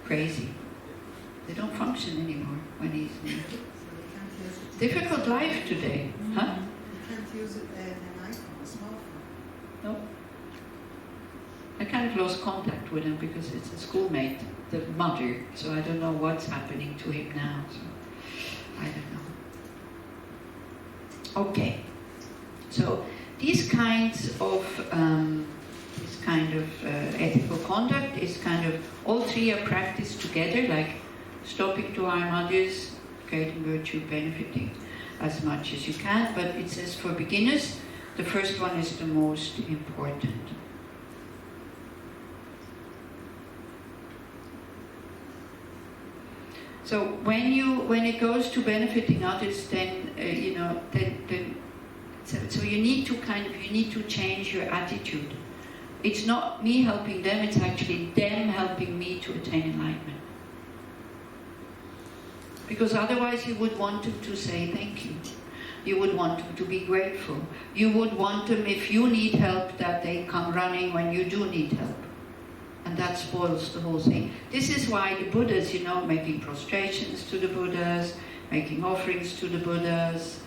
crazy. They don't function anymore when he's in difficult life today. Huh? You can't use an iPhone, a smartphone. No. I kind of lost contact with him because it's a schoolmate, the mother, so I don't know what's happening to him now. So I don't know. Okay. So these kinds of ethical conduct is kind of, all three are practiced together, like stopping to harm others, creating virtue, benefiting as much as you can. But it says for beginners, the first one is the most important. So when it goes to benefiting others, then so you need to change your attitude. It's not me helping them; it's actually them helping me to attain enlightenment. Because otherwise, you would want them to say thank you. You would want them to be grateful. You would want them, if you need help, that they come running when you do need help. And that spoils the whole thing. This is why the Buddhas, making prostrations to the Buddhas, making offerings to the Buddhas,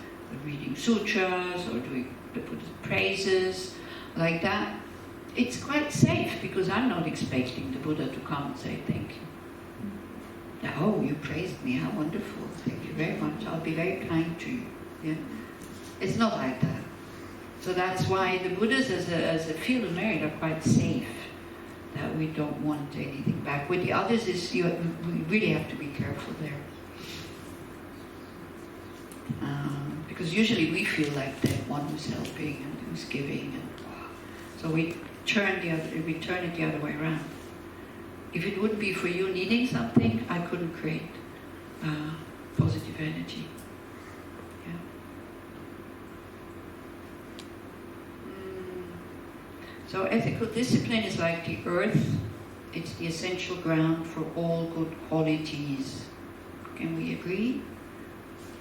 reading sutras, or doing the Buddha's praises, like that. It's quite safe, because I'm not expecting the Buddha to come and say thank you. Oh, you praised me, how wonderful, thank you very much, I'll be very kind to you. Yeah? It's not like that. So that's why the Buddhas as a field of merit are quite safe, that we don't want anything back. With the others, we really have to be careful there. Because usually we feel like the one who's helping and who's giving, and so we turn it the other way around. If it would be for you needing something, I couldn't create positive energy. Yeah. So ethical discipline is like the earth. It's the essential ground for all good qualities. Can we agree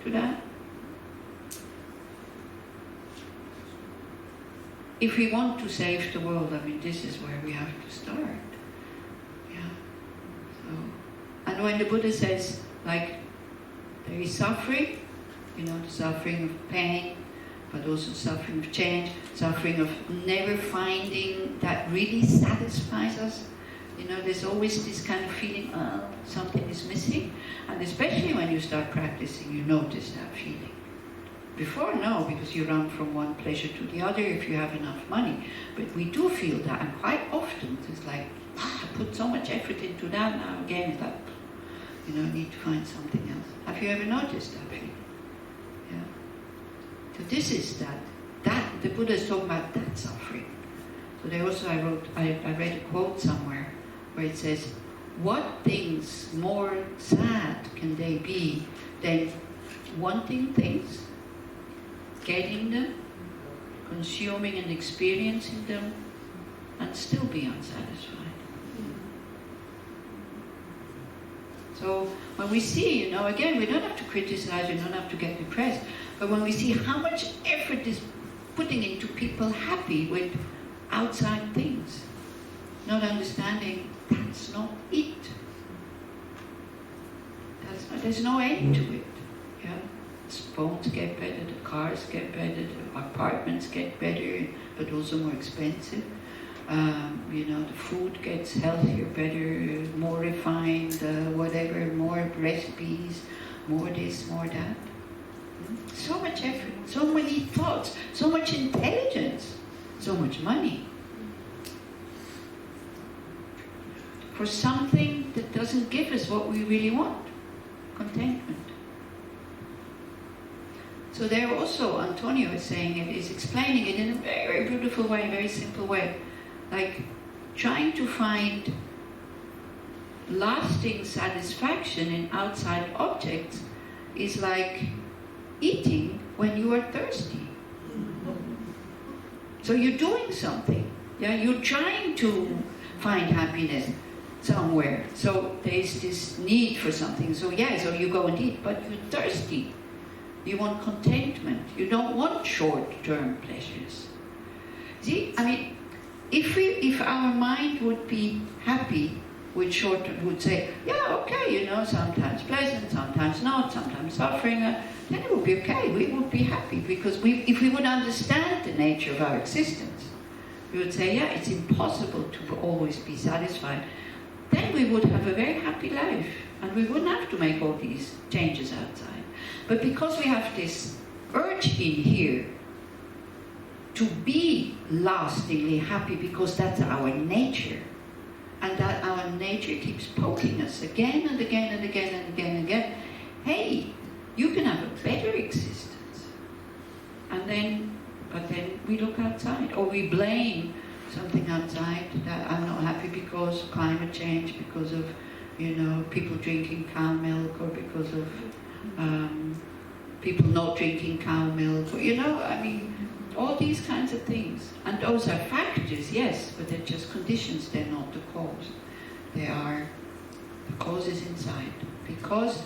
to that? If we want to save the world, this is where we have to start. Yeah. So, and when the Buddha says, there is suffering, the suffering of pain, but also suffering of change, suffering of never finding that really satisfies us. There's always this kind of feeling, something is missing. And especially when you start practicing, you notice that feeling. Before, no, because you run from one pleasure to the other if you have enough money. But we do feel that, and quite often it's like, I put so much effort into that, now again it's like, I need to find something else. Have you ever noticed that feeling? Yeah. So this is that the Buddha is talking about that suffering. So there also I read a quote somewhere where it says, what things more sad can they be than wanting things, getting them, consuming and experiencing them, and still be unsatisfied. So when we see, again, we don't have to criticize, we don't have to get depressed, but when we see how much effort is putting into people happy with outside things, not understanding that's not it. There's no end to it. Yeah? Phones get better, the cars get better, the apartments get better, but also more expensive. The food gets healthier, better, more refined, whatever, more recipes, more this, more that. So much effort, so many thoughts, so much intelligence, so much money. For something that doesn't give us what we really want, contentment. So there also, Antonio is saying it, is explaining it in a very, very beautiful way, very simple way. Like trying to find lasting satisfaction in outside objects is like eating when you are thirsty. So you're doing something. Yeah, you're trying to find happiness somewhere. So there's this need for something. So you go and eat, but you're thirsty. You want contentment. You don't want short-term pleasures. See, if our mind would be happy would say, yeah, okay, sometimes pleasant, sometimes not, sometimes suffering, then it would be okay. We would be happy because if we would understand the nature of our existence, we would say, yeah, it's impossible to always be satisfied. Then we would have a very happy life and we wouldn't have to make all these changes outside. But because we have this urge in here to be lastingly happy because that's our nature, and that our nature keeps poking us again and again and again and again and again, hey, you can have a better existence. But then we look outside, or we blame something outside, that I'm not happy because of climate change, because of, people drinking cow milk, or because of people not drinking cow milk, or, all these kinds of things. And those are factors, yes, but they're just conditions, they're not the cause. The cause is inside. Because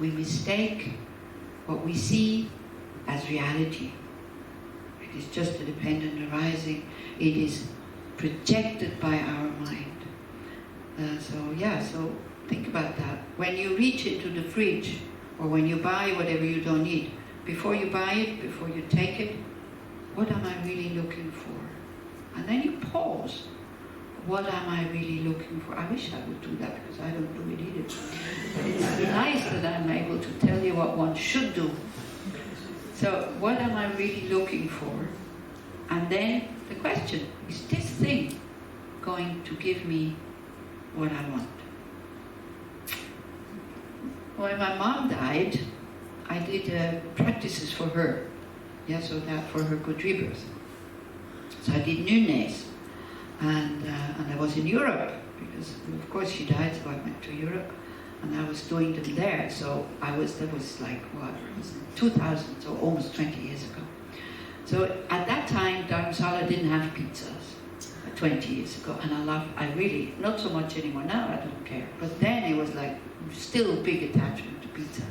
we mistake what we see as reality. It is just a dependent arising. It is projected by our mind. So think about that. When you reach into the fridge, or when you buy whatever you don't need, before you buy it, before you take it, what am I really looking for? And then you pause. What am I really looking for? I wish I would do that because I don't do it either. But it's nice that I'm able to tell you what one should do. So what am I really looking for? And then the question, is this thing going to give me what I want? When my mom died, I did practices for her. So that for her good rebirth. So I did nunes, and I was in Europe because of course she died, so I went to Europe, and I was doing them there. So that was like 2000, so almost 20 years ago. So at that time, Dharamsala didn't have pizzas. 20 years ago, and I really, not so much anymore now, I don't care. But then it was like still a big attachment to pizza.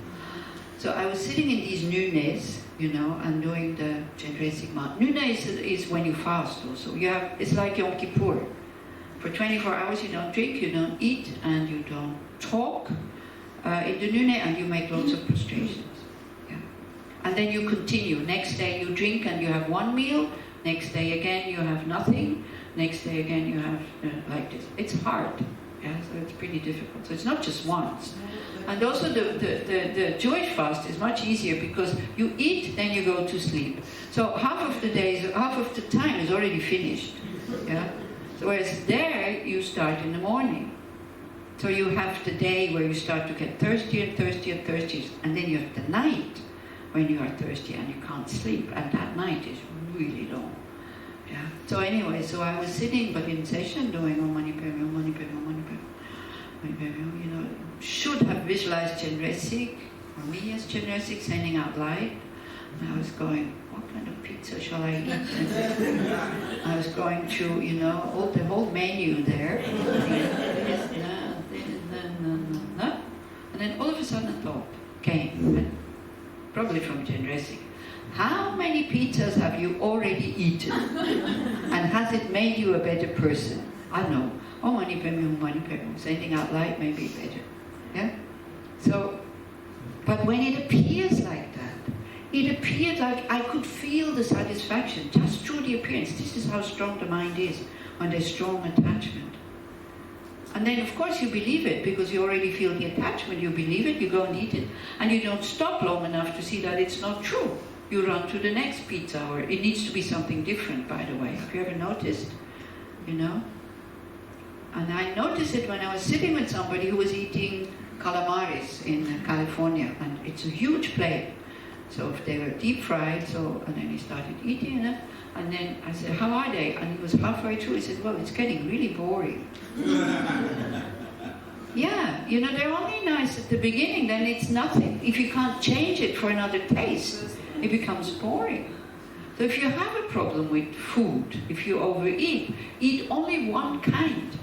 So I was sitting in these nunes, and doing the Chandresic Mat. Nunes is when you fast also. It's like Yom Kippur. For 24 hours you don't drink, you don't eat, and you don't talk in the nune, and you make lots of prostrations. Yeah. And then you continue. Next day you drink and you have one meal. Next day again you have nothing. Next day again you have like this. It's hard. Yeah, so it's pretty difficult. So it's not just once. And also the Jewish fast is much easier because you eat, then you go to sleep. So half of the time is already finished. Yeah. So whereas there you start in the morning. So you have the day where you start to get thirsty and thirsty and thirsty, and then you have the night when you are thirsty and you can't sleep, and that night is really long. Yeah. So anyway, so I was sitting but in session doing Om Mani Padme, Om Mani Padme, Om Mani Padme, Om Mani Padme, should have visualized Chandresic, or me as Chandresic, sending out light. And I was going, what kind of pizza shall I eat? And I was going through, the whole menu there. And then all of a sudden a thought came, probably from Chandresic. How many pizzas have you already eaten? And has it made you a better person? I know. Om Mani Padme, sending out light may be better. Yeah? So, but when it appears like that, it appeared like I could feel the satisfaction just through the appearance. This is how strong the mind is when there's strong attachment. And then of course you believe it because you already feel the attachment. You believe it, you go and eat it, and you don't stop long enough to see that it's not true. You run to the next pizza, or it needs to be something different, by the way. Have you ever noticed? And I noticed it when I was sitting with somebody who was eating calamaris in California, and it's a huge plate. So if they were deep fried, and then he started eating it, and then I said, how are they? And he was halfway through, he said, well, it's getting really boring. Yeah, they're only nice at the beginning, then it's nothing. If you can't change it for another taste, it becomes boring. So if you have a problem with food, if you overeat, eat only one kind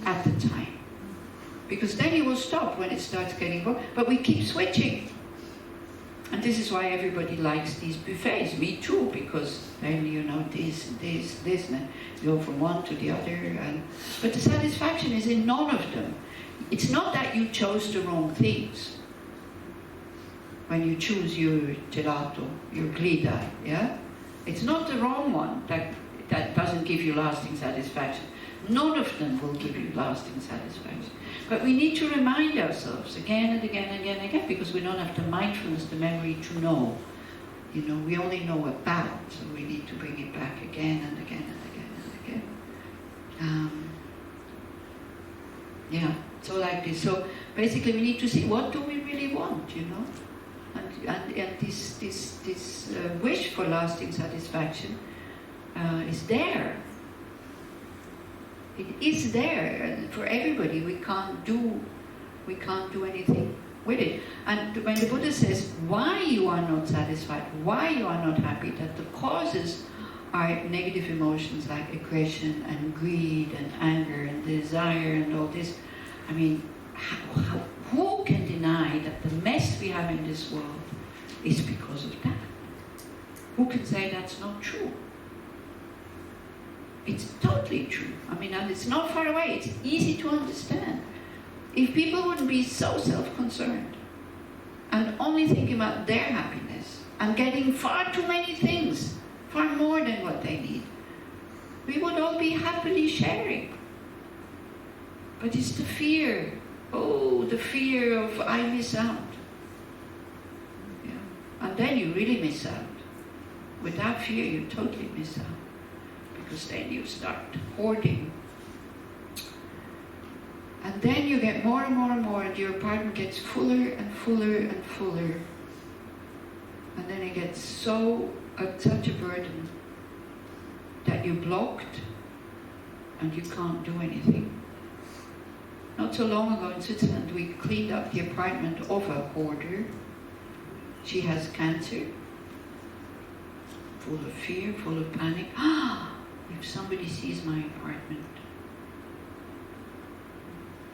at the time. Because then you will stop when it starts getting boring. But we keep switching. And this is why everybody likes these buffets. Me too, because then you know this, and you go from one to the other. But the satisfaction is in none of them. It's not that you chose the wrong things. When you choose your gelato, your glida, yeah? It's not the wrong one that doesn't give you lasting satisfaction. None of them will give you lasting satisfaction. But we need to remind ourselves again and again and again and again, because we don't have the mindfulness, the memory to know. You know, we only know about, so we need to bring it back again and again and again and again. Yeah, so like this. So basically we need to see, what do we really want, you know? And this wish for lasting satisfaction is there. It is there for everybody. We can't do anything with it. And when the Buddha says why you are not satisfied, why you are not happy, that the causes are negative emotions like aggression and greed and anger and desire and all this. I mean, who can deny that the mess we have in this world is because of that? Who can say that's not true? It's totally true. I mean, and it's not far away. It's easy to understand. If people wouldn't be so self-concerned and only thinking about their happiness and getting far too many things, far more than what they need, we would all be happily sharing. But it's the fear. Oh, the fear of I miss out. Yeah. And then you really miss out. Without fear, you totally miss out. Because then you start hoarding. And then you get more and more and more, and your apartment gets fuller and fuller and fuller. And then it gets such a burden that you're blocked and you can't do anything. Not so long ago in Switzerland, we cleaned up the apartment of a hoarder. She has cancer, full of fear, full of panic. If somebody sees my apartment.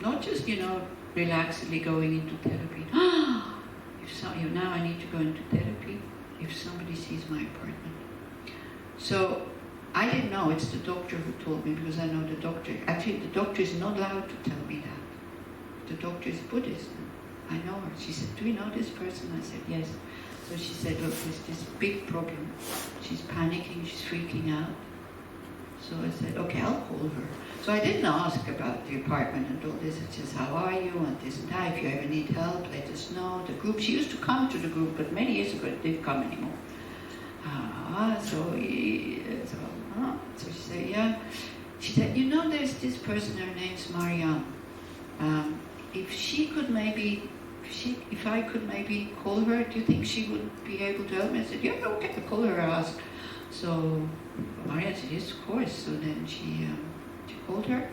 Not just, relaxedly going into therapy. Now I need to go into therapy if somebody sees my apartment. So I didn't know, it's the doctor who told me, because I know the doctor. Actually, the doctor is not allowed to tell me that. The doctor is Buddhist. I know her. She said, do you know this person? I said, yes. So she said, look, there's this big problem. She's panicking, she's freaking out. So I said, okay, I'll call her. So I didn't ask about the apartment and all this. It's just, how are you? And this and that. If you ever need help, let us know. The group, she used to come to the group, but many years ago it didn't come anymore. So she said, yeah. She said, there's this person, her name's Marianne. If I could maybe call her, do you think she would be able to help me? I said, yeah, okay, I'll call her, ask. So Marianne said, yes, of course. So then she called her,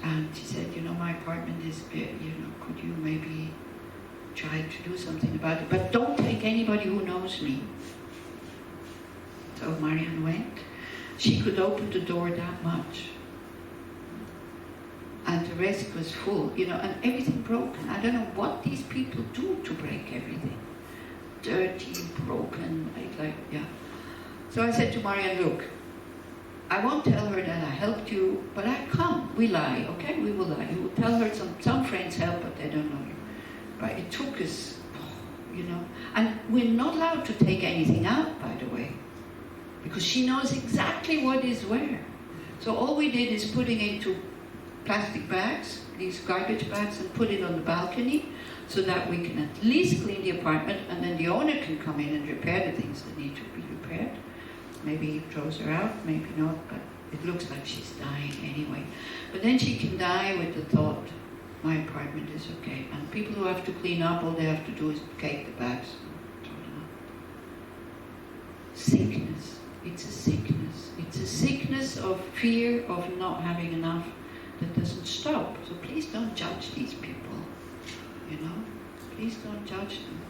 and she said, my apartment is big, could you maybe try to do something about it? But don't take anybody who knows me. So Marianne went. She could open the door that much. And the rest was full, and everything broken. I don't know what these people do to break everything. Dirty, broken, yeah. So I said to Marianne, look, I won't tell her that I helped you, but I come. We lie, okay? We will lie. You will tell her some friends help, but they don't know you. But it took us, And we're not allowed to take anything out, by the way, because she knows exactly what is where. So all we did is putting into plastic bags, these garbage bags, and put it on the balcony so that we can at least clean the apartment, and then the owner can come in and repair the things that need to be repaired. Maybe he throws her out, maybe not, but it looks like she's dying anyway. But then she can die with the thought, my apartment is okay. And people who have to clean up, all they have to do is take the bags and throw them out. Sickness. It's a sickness. It's a sickness of fear of not having enough that doesn't stop. So please don't judge these people, Please don't judge them.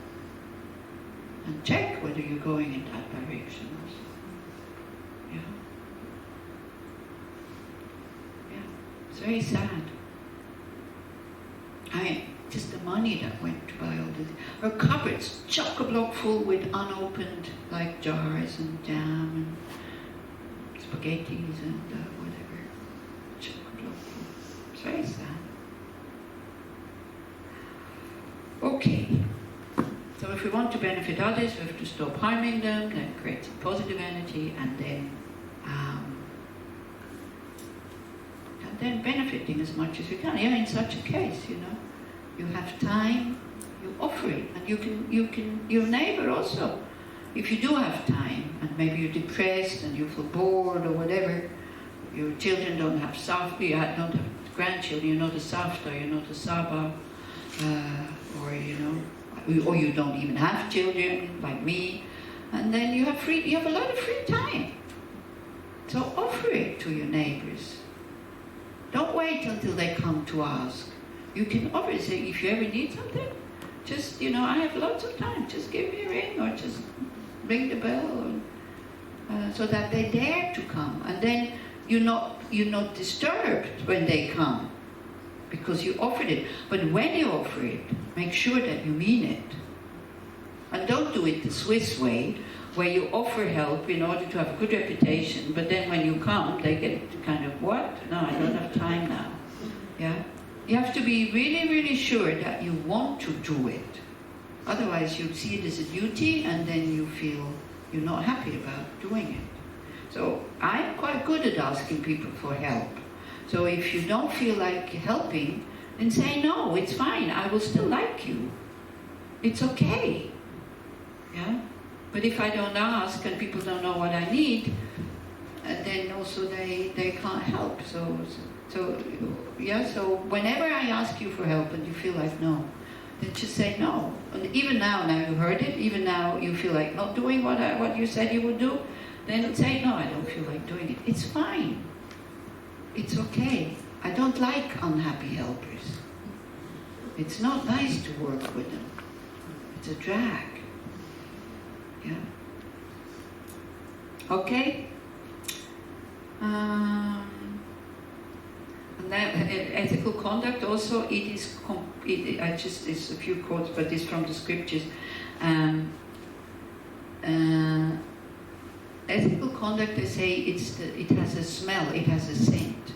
And check whether you're going in that direction also. Yeah. It's very sad. Just the money that went to buy all this. Her cupboards chock-a-block full with unopened like jars and jam and spaghettis and whatever. Chock-a-block full. It's very sad. Okay. So if we want to benefit others, we have to stop harming them, then create some positive energy, and then benefiting as much as you can. Yeah, in such a case, you know, you have time, you offer it, and you can your neighbor also. If you do have time, and maybe you're depressed and you feel bored or whatever, your children don't have savta, you don't have grandchildren, you're not a savta, you're not a saba, or you know. Or you don't even have children, like me, and then you have a lot of free time. So offer it to your neighbors. Don't wait until they come to ask. You can offer it, say, if you ever need something, just, you know, I have lots of time, just give me a ring, or just ring the bell, so that they dare to come. And then you're not disturbed when they come, because you offered it. But when you offer it, make sure that you mean it. And don't do it the Swiss way, where you offer help in order to have a good reputation, but then when you come, they get kind of, what? No, I don't have time now. Yeah? You have to be really, really sure that you want to do it. Otherwise, you see it as a duty, and then you feel you're not happy about doing it. So I'm quite good at asking people for help. So if you don't feel like helping, then say, no, it's fine, I will still like you. It's okay. Yeah? But if I don't ask and people don't know what I need, then also they can't help. So whenever I ask you for help and you feel like no, then just say no. And even now you heard it, even now you feel like not doing what you said you would do, then say no, I don't feel like doing it. It's fine. It's okay. I don't like unhappy helpers. It's not nice to work with them. It's a drag. Yeah. Okay. And then ethical conduct also. It's a few quotes, but it's from the scriptures. Ethical conduct, they say, it has a smell, it has a scent.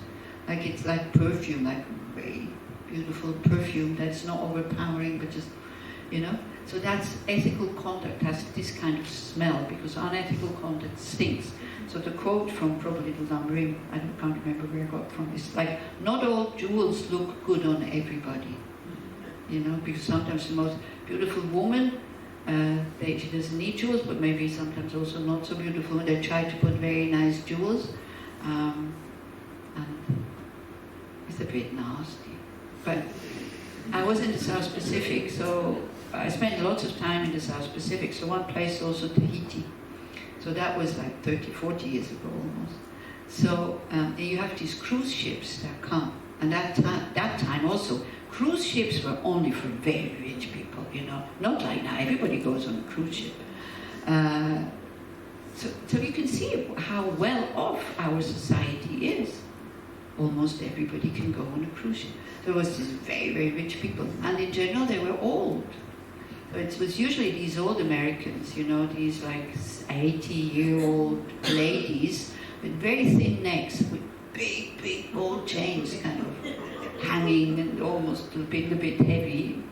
Like it's like perfume, like very beautiful perfume that's not overpowering, but just, you know. So that's ethical conduct, has this kind of smell, because unethical conduct stinks. So the quote from probably the Lamrim, I can't remember where I got it from, is like, not all jewels look good on everybody. You know, because sometimes the most beautiful woman, she doesn't need jewels, but maybe sometimes also not so beautiful. They try to put very nice jewels, and it's a bit nasty. But I was in the South Pacific, so I spent lots of time in the South Pacific. So one place also Tahiti. So that was like 30, 40 years ago almost. So you have these cruise ships that come, and that time also, cruise ships were only for very rich people, you know. Not like now, everybody goes on a cruise ship. So you can see how well off our society is. Almost everybody can go on a cruise ship. There was these very, very rich people, and in general they were old. So it was usually these old Americans, you know, these like 80-year-old ladies with very thin necks, with big, big gold chains kind of hanging and almost a bit heavy.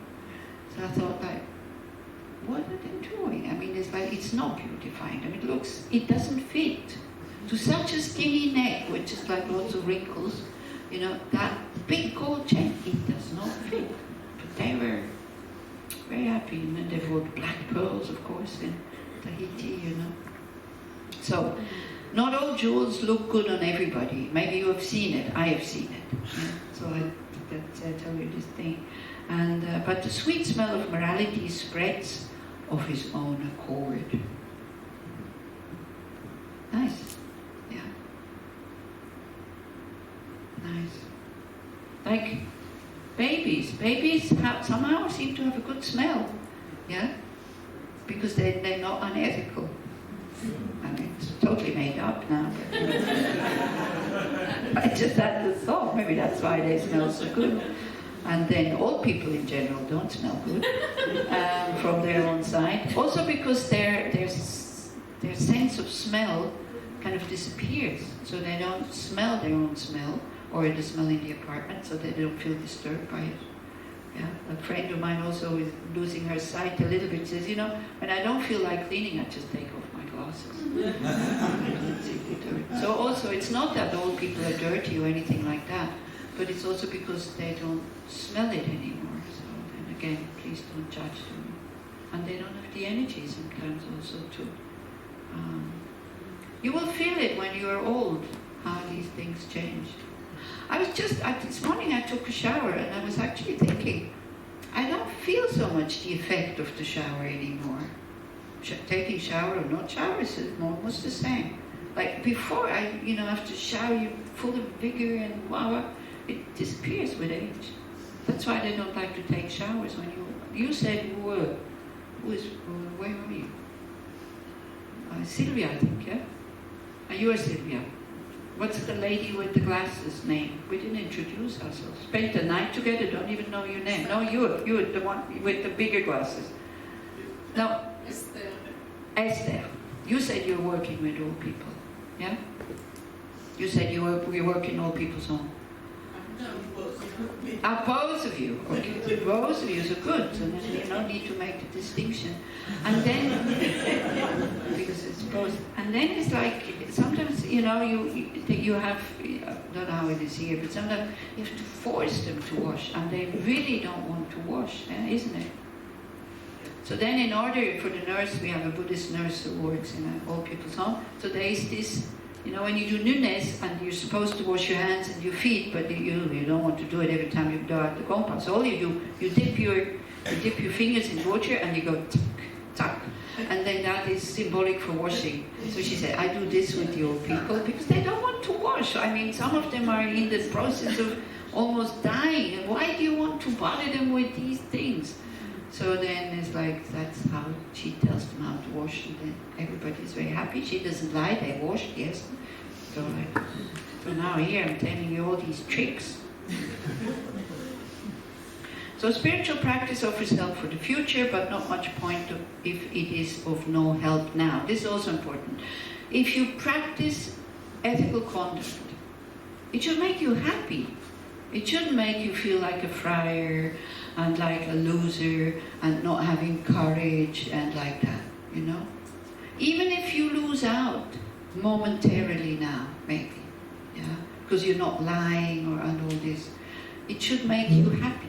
So I thought, like, what are they doing? I mean, it's like, it's not beautifying. I mean, it doesn't fit. To such a skinny neck with just like lots of wrinkles, you know, that big gold chain, it does not fit. But they were very happy, and then they wore black pearls, of course, in Tahiti, you know. So, not all jewels look good on everybody. Maybe you have seen it. I have seen it. Yeah? So I tell you this thing. And but the sweet smell of morality spreads of his own accord. Nice. Yeah. Nice. Like babies. Babies somehow seem to have a good smell. Yeah? Because they're not unethical. I mean, it's totally made up now, but I just had the thought, maybe that's why they smell so good. And then old people in general don't smell good from their own side. Also because their sense of smell kind of disappears. So they don't smell their own smell or the smell in the apartment, so they don't feel disturbed by it. Yeah. A friend of mine also is losing her sight a little bit. Says, when I don't feel like cleaning, I just take off my glasses. So also, it's not that old people are dirty or anything like that, but it's also because they don't smell it anymore. So then again, please don't judge them. And they don't have the energy sometimes also to. You will feel it when you are old, how these things change. I was just, this morning I took a shower and I was actually thinking, I don't feel so much the effect of the shower anymore. Taking shower or not shower is almost the same. Like before, after shower, you're full of vigor and wow, it disappears with age. That's why they don't like to take showers. When you said, where are you? Sylvia, I think, yeah? You are Sylvia. What's the lady with the glasses name? We didn't introduce ourselves. Spent the night together, don't even know your name. No, you're the one with the bigger glasses. No. Esther. You said you're working with old people, yeah? You said you work in old people's home. Both of you. Okay, both of you, so good. So then you don't need to make the distinction. And then, because it's both. And then it's like, sometimes, you have, I don't know how it is here, but sometimes you have to force them to wash, and they really don't want to wash, isn't it? So then in order for the nurse, we have a Buddhist nurse who works in an old people's home, so there is this, when you do nunes, and you're supposed to wash your hands and your feet, but you don't want to do it every time you go out the compound. So all you do, you dip your fingers in water and you go tuck, tuck. And then that is symbolic for washing. So she said, I do this with the old people because they don't want to wash. I mean, some of them are in the process of almost dying. And why do you want to bother them with these things? So then it's like, that's how she tells them how to wash, and then everybody's very happy. She doesn't lie, they wash, yes. So now here I'm telling you all these tricks. So spiritual practice offers help for the future, but not much point if it is of no help now. This is also important. If you practice ethical conduct, it should make you happy. It shouldn't make you feel like a friar and like a loser and not having courage and like that, Even if you lose out momentarily now, maybe, yeah, because you're not lying or and all this, it should make you happy.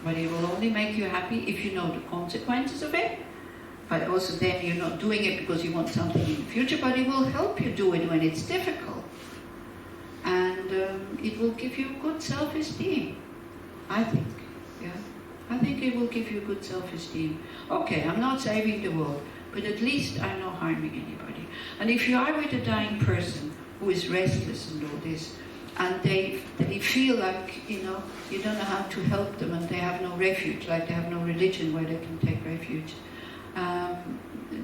But it will only make you happy if you know the consequences of it. But also then you're not doing it because you want something in the future, but it will help you do it when it's difficult. And it will give you good self-esteem, I think. Yeah, I think it will give you good self-esteem. Okay, I'm not saving the world, but at least I'm not harming anybody. And if you are with a dying person who is restless and all this, and they feel like, you don't know how to help them, and they have no refuge, like they have no religion where they can take refuge,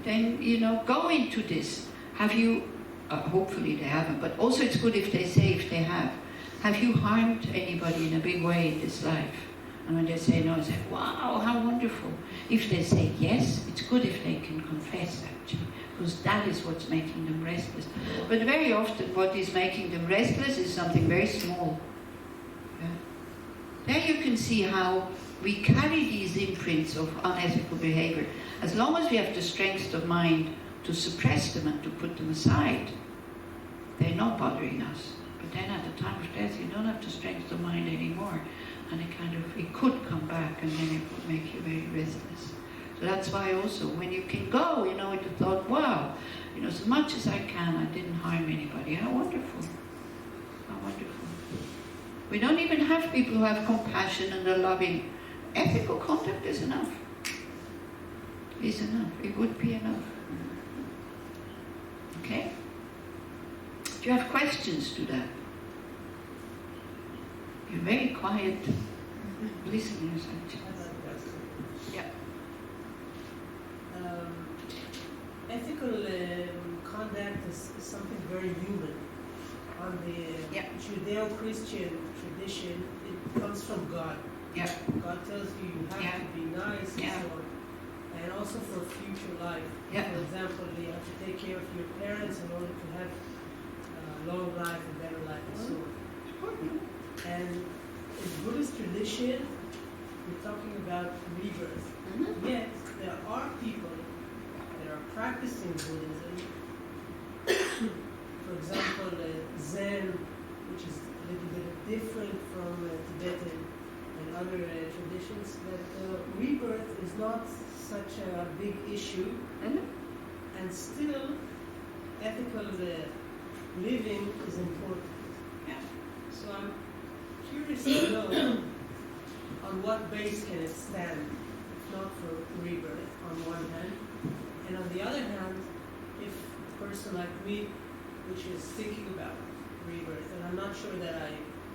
then, go into this. Have you, hopefully they haven't, but also it's good if they say if they have you harmed anybody in a big way in this life? And when they say no, I say, wow, how wonderful. If they say yes, it's good if they can confess, actually, because that is what's making them restless. But very often what is making them restless is something very small. Yeah? There you can see how we carry these imprints of unethical behavior. As long as we have the strength of mind to suppress them and to put them aside, they're not bothering us. But then at the time of death, you don't have the strength of mind anymore. And it could come back, and then it would make you very restless. So that's why also, when you can go, with the thought, wow, as much as I can, I didn't harm anybody. How wonderful. How wonderful. We don't even have people who have compassion and are loving. Ethical conduct is enough. Is enough. It would be enough. Okay? Do you have questions to that? You're very quiet listeners, actually. Yeah. Ethical conduct is something very human. On the Judeo-Christian tradition, it comes from God. Yeah. God tells you you have Yeah. to be nice and Yeah. so on. And also for future life. Yeah. For example, you have to take care of your parents in order to have long life and better life and so on. And in Buddhist tradition, we're talking about rebirth. Mhm. Yet, there are people that are practicing Buddhism. For example, Zen, which is a little bit different from Tibetan and other traditions, that rebirth is not such a big issue, Mhm. and still ethical living is important. Yeah. So I'm curious to know on what base can it stand, if not for rebirth on one hand, and on the other hand, if a person like me, which is thinking about rebirth, and I'm not sure that I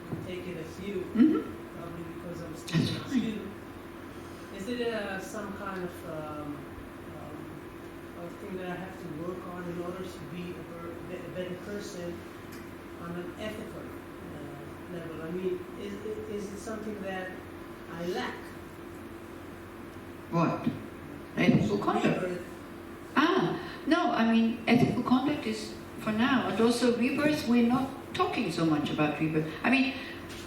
can take it as you, Mhm. probably because I'm still That's a fine. student. Is it some kind of thing that I have to work on in order to be a better person on an ethical level? I mean, is it something that I lack? What? Ethical conduct. Rebirth. No, I mean, ethical conduct is for now, and also rebirth, we're not talking so much about rebirth. I mean,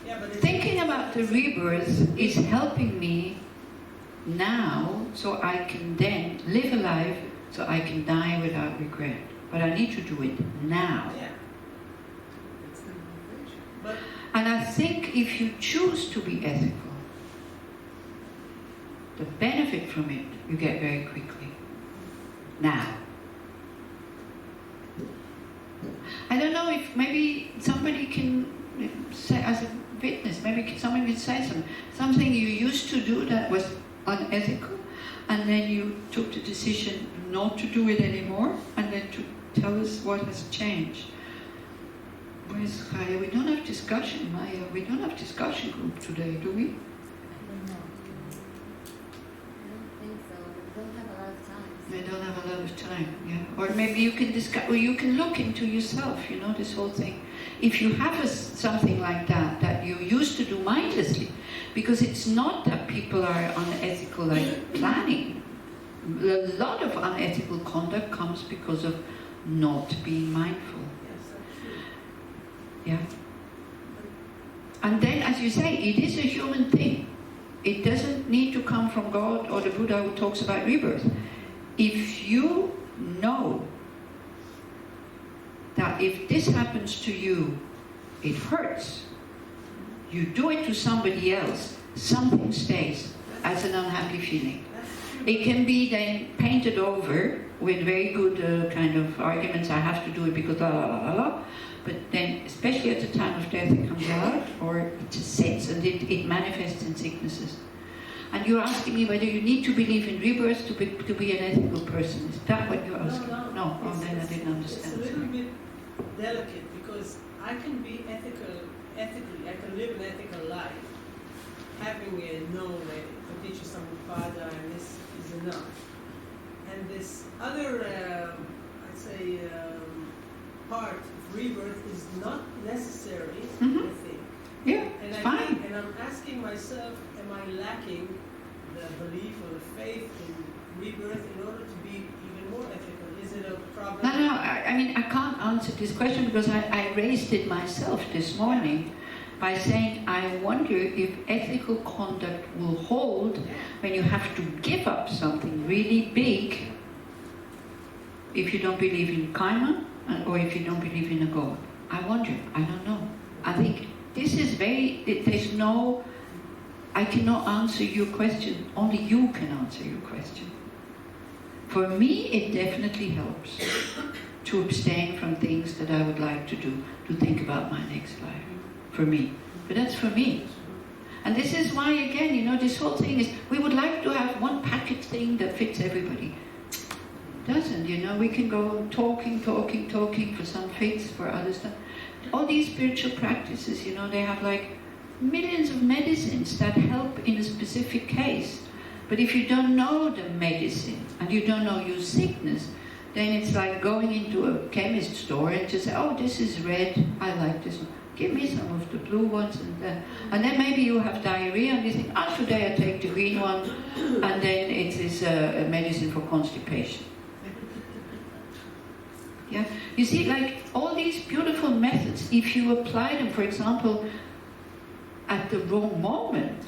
Yeah, but thinking about the rebirth is helping me now so I can then live a life so I can die without regret. But I need to do it now. Yeah. It's the motivation. But And I think if you choose to be ethical, the benefit from it you get very quickly. Now. I don't know if maybe somebody can say, as a witness, maybe somebody can say something you used to do that was unethical, and then you took the decision not to do it anymore, and then to tell us what has changed. Where's Chaya? We don't have discussion, Maya. We don't have discussion group today, do we? I don't know. I don't think so. We don't have a lot of time. We don't have a lot of time, yeah. Or maybe you can discuss, or you can look into yourself, you know, this whole thing. If you have something like that you used to do mindlessly, because it's not that people are unethical like planning. A lot of unethical conduct comes because of not being mindful. yes, that's true. Yeah. And then, as you say, it is a human thing. It doesn't need to come from God or the Buddha who talks about rebirth. If you know that if this happens to you, it hurts, you do it to somebody else, something stays as an unhappy feeling. That's true. It can be then painted over with very good kind of arguments, I have to do it because la la la la. But then, especially at the time of death, it comes out, or it just sits, and it manifests in sicknesses. And you're asking me whether you need to believe in rebirth to be an ethical person. Is that what you're asking? No. Oh, then I didn't It's understand. a little bit delicate because I can be ethically, I can live an ethical life, having no Paticca Samuppada, and this is enough. And this other, I'd say, part of rebirth is not necessary, Mhm. I think. Yeah, And it's I fine. think, and I'm asking myself, am I lacking the belief or the faith in rebirth in order to be even more ethical? Is it a problem? No, I mean, I can't answer this question because I raised it myself this morning by saying, I wonder if ethical conduct will hold when you have to give up something really big if you don't believe in karma or if you don't believe in a God. I wonder, I don't know. I think this is there's no, I cannot answer your question, only you can answer your question. For me, it definitely helps to abstain from things that I would like to do, to think about my next life. For me. But that's for me. And this is why, again, you know, this whole thing is, we would like to have one package thing that fits everybody. Doesn't, you know, we can go talking, for some fits, for other stuff. All these spiritual practices, you know, they have like millions of medicines that help in a specific case. But if you don't know the medicine and you don't know your sickness, then it's like going into a chemist store and just say, oh, this is red, I like this one. give me some of the blue ones, and then maybe you have diarrhea and you think, today I take the green one, and then it is a medicine for constipation. Yeah, you see, like all these beautiful methods, if you apply them, for example, at the wrong moment,